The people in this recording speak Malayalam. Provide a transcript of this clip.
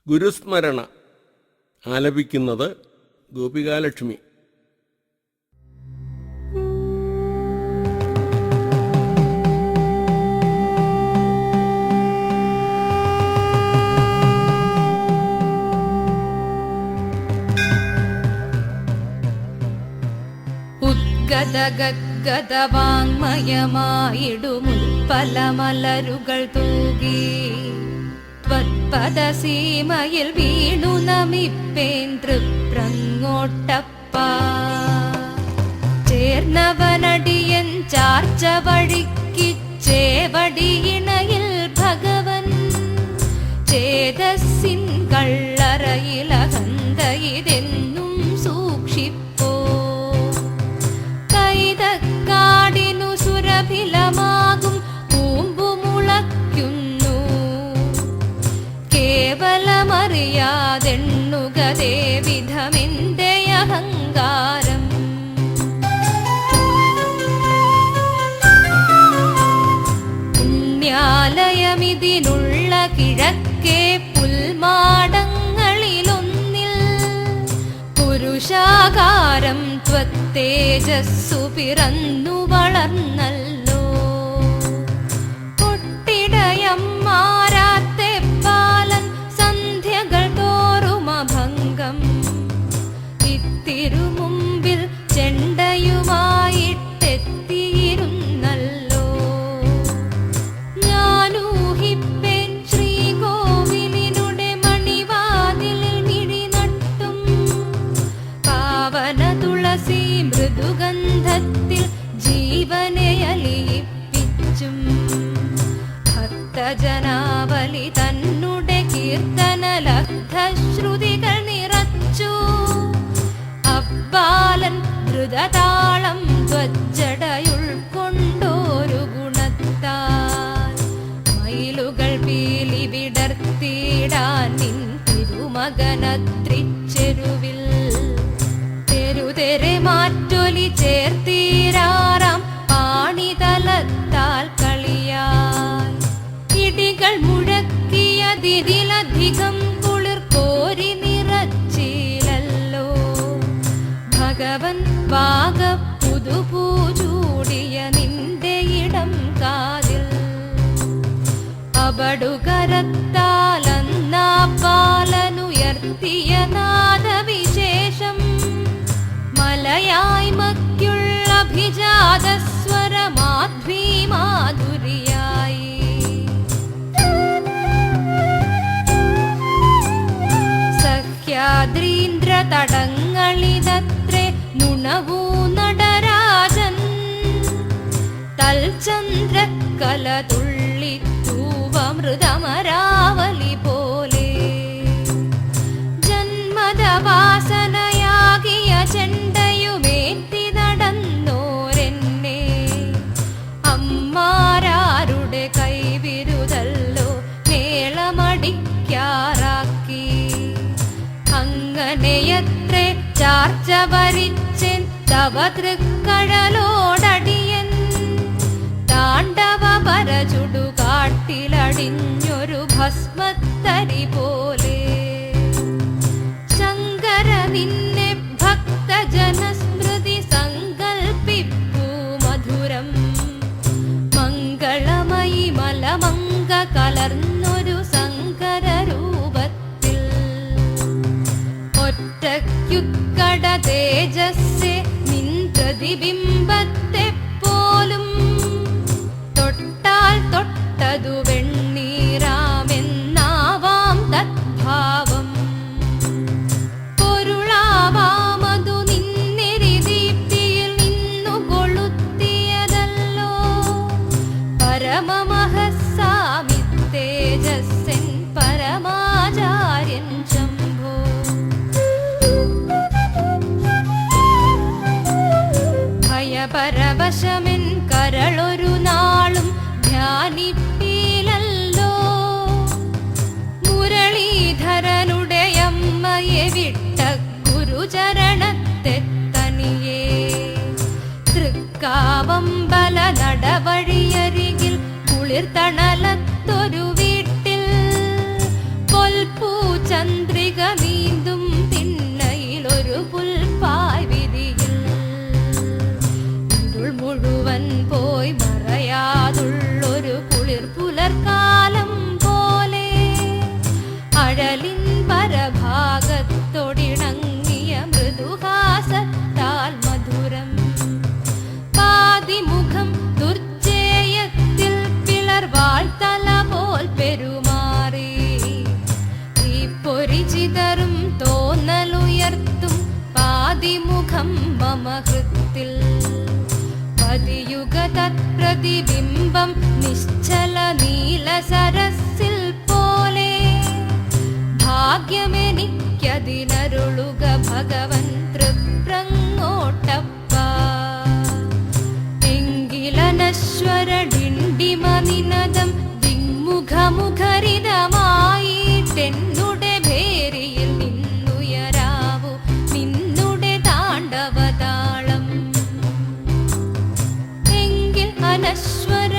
ഗുരുസ്മരണ ആലപിക്കുന്നത് ഗോപികാലക്ഷ്മി. ഗദഗദ്ഗദവാങ്മയമായിടുമുൽപ്പലമലരുകൾ തൂകി ത്വത്പദസീമയിൽ വീണു നമിപ്പേൻ തൃപ്രങ്ങോട്ടപ്പ. ചേർന്നവനടിയൻ ചാർച്ച വഴിക്ക് ചേവടിയിണയിൽ ഭഗവൻ ചേതസ്സിൻ കള്ളറയിലഹന്ത ഇതെന്നും സൂക്ഷിപ്പോ. കൈതക്കാടിനു സുരഭിലമാകും പൂമ്പുമുളയ്ക്കുന്നു കേവലമറിയാതെണ്ണുകതേ വിധമെന്റെ അഹങ്കാരം. പുണ്യാലയമിതിനുള്ള കിഴക്കേ പുൽമാടങ്ങളിലൊന്നിൽ പുരുഷാകാരം ത്വത്തേജസ്സു പിറന്നു വളർന്നല്ലോ. പൊട്ടിടയമ്മാരാത്തെ പാലൻ സന്ധ്യകൾ തോറുമഭംഗം ഇത്തിരുമുമ്പിൽ ചെണ്ടയുമായിട്ടെത്തിയിരുന്നല്ലോ. ഞാനൂഹിപ്പേൻ ശ്രീകോവിലിനുടെ മണിവാതിലിൽ മിഴിനട്ടും പാവന തുളസി മൃദുഗന്ധത്തിൽ ജീവനെ അലിയിപ്പിച്ചും ഭക്തജനാവലി തന്നുടെ കീർത്തനലബ്ധശ്രുതികൾ നിറച്ചു. അബ്ബാലൻ ദ്രുതതാളം ത്വജ്ജടയുൾക്കൊണ്ടോരു ഗുണത്താൽ മയിലുകൾ പീലി വിടർത്തിയിടാൻ നിൻ തിരുമകനത്രിച്ചെരുവിൽ തെരുതെരെ മാറ്റൊലി ചേർത്തീരാറാം പാണിതലത്താൽ കളിയായി ഇടികൾ മുഴക്കിയതിലധികം കുളിർ കോരി നിറച്ചിലല്ലോ. ഭഗവൻ വാഗ പുതുപൂചൂടിയ നിന്റെ ഇടം കാതിൽ അപടുകരത്താലന്നാ പാലനുയർത്തിയ നാദവിശേഷം മലയായ്മയ്ക്കുള്ള അഭിജാതസ്വരമാധ്വീ മാധുരിയായി. സഹ്യാദ്രീന്ദ്ര തടങ്ങളിതത്രേ നുണവൂ നടരാജൻ തൽചന്ദ്രക്കല തുള്ളിത്തൂവമൃതമരാവലി പോലെ. ജന്മദവാസനയാകിയ ചെണ്ടയുമേറ്റി നടന്നോരെന്നെ അമ്മാരാരുടെ കൈവിരുതല്ലോ മേളമടിക്കാറാക്കി. അങ്ങനെയത്രേ ചാർച്ച വരിച്ചെൻ തവ തൃക്കഴലോടടിയൻ താണ്ഡവ പരചുടുകാട്ടിലടിഞ്ഞൊരു ഭസ്മത്തരി പോലെ. ശങ്കര നിന്നെ ഭക്തജനസ്മൃതി സങ്കൽപ്പിപ്പൂ മധുരം മംഗളമയി മലമങ്ക കലർന്നൊരു സങ്കര രൂപത്തിൽ. ഒറ്റയ്ക്കുക്കട തേജസ്സെ നിൻ പ്രതിബിംബത്തെ പോലും തൊട്ടാൽ തൊട്ടതു വെണ്ണീറാമെന്നാവാം തദ്ഭാവം. പൊരുളാവാമതു നിന്നെരിദീപ്തിയിൽ നിന്നു കൊളുത്തിയതല്ലോ പരമമഹസ്സാമി തേജസ്സൻ പരമാചാര്യൻ ശംഭോ. ഭയപരവശമെൻ കരളൊരു നാളും ധ്യാനിപ്പീലല്ലോ. മുരളീധരനുടെ അമ്മയെ വിട്ട ഗുരുചരണത്തെ തനിയേ തൃക്കാവമ്പല നടവഴിയരികിൽ കുളിർത്തണലത്തൊരു വീട്ടിൽ പൊൽപ്പൂച്ച പ്രതിബിംബം നിശ്ചല നീല സരസിൽ പോലെ ഭാഗ്യമെനിക്കതിനരുളുക ഭഗവൻ തൃപ്രങ്ങോട്ടപ്പ. എങ്കിലനശ്വര ഡിണ്ടിമ നിനദം ദിങ്മുഖമുഖരിതമായിട്ടെന്നുടെ ഭേരിയിൽ നിന്നുയരാവു നിന്നുടെ താണ്ഡവതാളം. എങ്കിൽ അനശ്വര